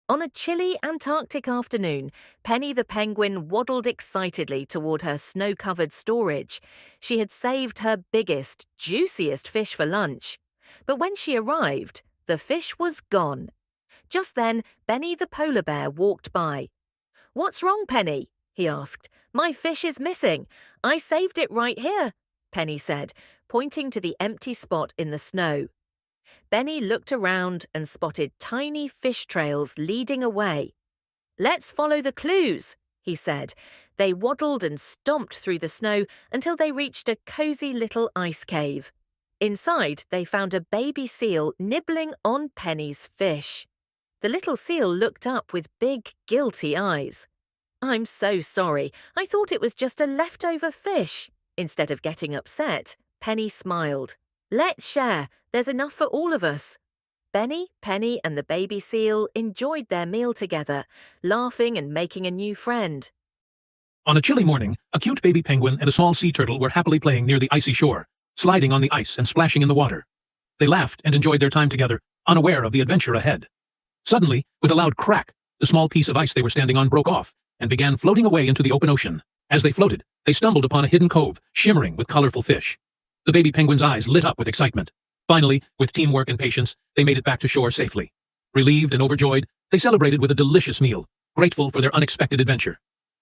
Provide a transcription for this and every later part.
On a chilly Antarctic afternoon, Penny the penguin waddled excitedly toward her snow-covered storage. She had saved her biggest, juiciest fish for lunch. But when she arrived, the fish was gone. Just then, Benny the polar bear walked by. "What's wrong, Penny?" he asked. "My fish is missing. I saved it right here," Penny said, pointing to the empty spot in the snow. Benny looked around and spotted tiny fish trails leading away. "Let's follow the clues," he said. They waddled and stomped through the snow until they reached a cozy little ice cave. Inside, they found a baby seal nibbling on Penny's fish. The little seal looked up with big, guilty eyes. "I'm so sorry. I thought it was just a leftover fish." Instead of getting upset, Penny smiled. "Let's share. There's enough for all of us." Benny, Penny, and the baby seal enjoyed their meal together, laughing and making a new friend. On a chilly morning, a cute baby penguin and a small sea turtle were happily playing near the icy shore, sliding on the ice and splashing in the water. They laughed and enjoyed their time together, unaware of the adventure ahead. Suddenly, with a loud crack, the small piece of ice they were standing on broke off and began floating away into the open ocean. As they floated, they stumbled upon a hidden cove, shimmering with colorful fish. The baby penguin's eyes lit up with excitement. Finally, with teamwork and patience, they made it back to shore safely. Relieved and overjoyed, they celebrated with a delicious meal, grateful for their unexpected adventure.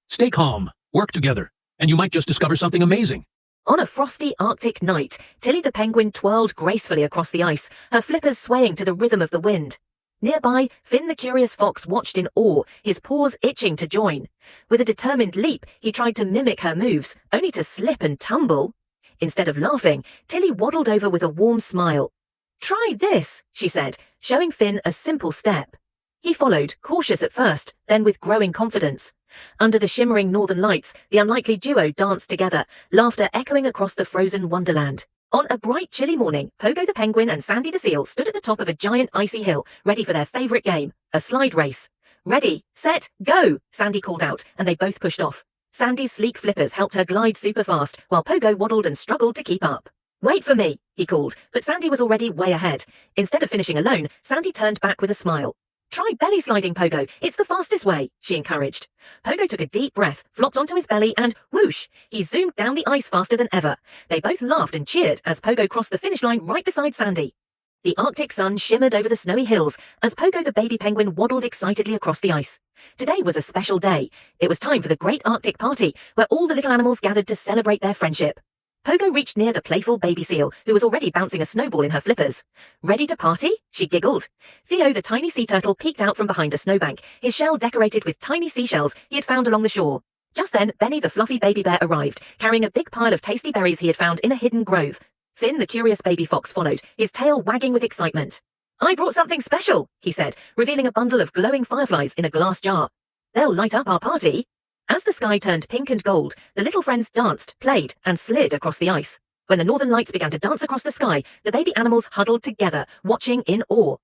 Stay calm, work together, and you might just discover something amazing. On a frosty Arctic night, Tilly the penguin twirled gracefully across the ice, her flippers swaying to the rhythm of the wind. Nearby, Finn the curious fox watched in awe, his paws itching to join. With a determined leap, he tried to mimic her moves, only to slip and tumble. Instead of laughing, Tilly waddled over with a warm smile. "Try this," she said, showing Finn a simple step. He followed, cautious at first, then with growing confidence. Under the shimmering northern lights, the unlikely duo danced together, laughter echoing across the frozen wonderland. On a bright, chilly morning, Pogo the penguin and Sandy the seal stood at the top of a giant icy hill, ready for their favorite game, a slide race. "Ready, set, go," Sandy called out, and they both pushed off. Sandy's sleek flippers helped her glide super fast, while Pogo waddled and struggled to keep up. "Wait for me," he called, but Sandy was already way ahead. Instead of finishing alone, Sandy turned back with a smile. "Try belly sliding, Pogo. It's the fastest way," she encouraged. Pogo took a deep breath, flopped onto his belly, and whoosh, he zoomed down the ice faster than ever. They both laughed and cheered as Pogo crossed the finish line right beside Sandy. The Arctic sun shimmered over the snowy hills as Pogo the baby penguin waddled excitedly across the ice. Today was a special day. It was time for the Great Arctic Party, where all the little animals gathered to celebrate their friendship. Pogo reached near the playful baby seal, who was already bouncing a snowball in her flippers. "Ready to party?" she giggled. Theo the tiny sea turtle peeked out from behind a snowbank, his shell decorated with tiny seashells he had found along the shore. Just then, Benny the fluffy baby bear arrived, carrying a big pile of tasty berries he had found in a hidden grove. Finn the curious baby fox followed, his tail wagging with excitement. "I brought something special," he said, revealing a bundle of glowing fireflies in a glass jar. "They'll light up our party." As the sky turned pink and gold, the little friends danced, played, and slid across the ice. When the northern lights began to dance across the sky, the baby animals huddled together, watching in awe.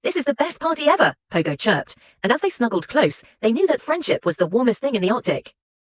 "This is the best party ever," Pogo chirped, and as they snuggled close, they knew that friendship was the warmest thing in the Arctic.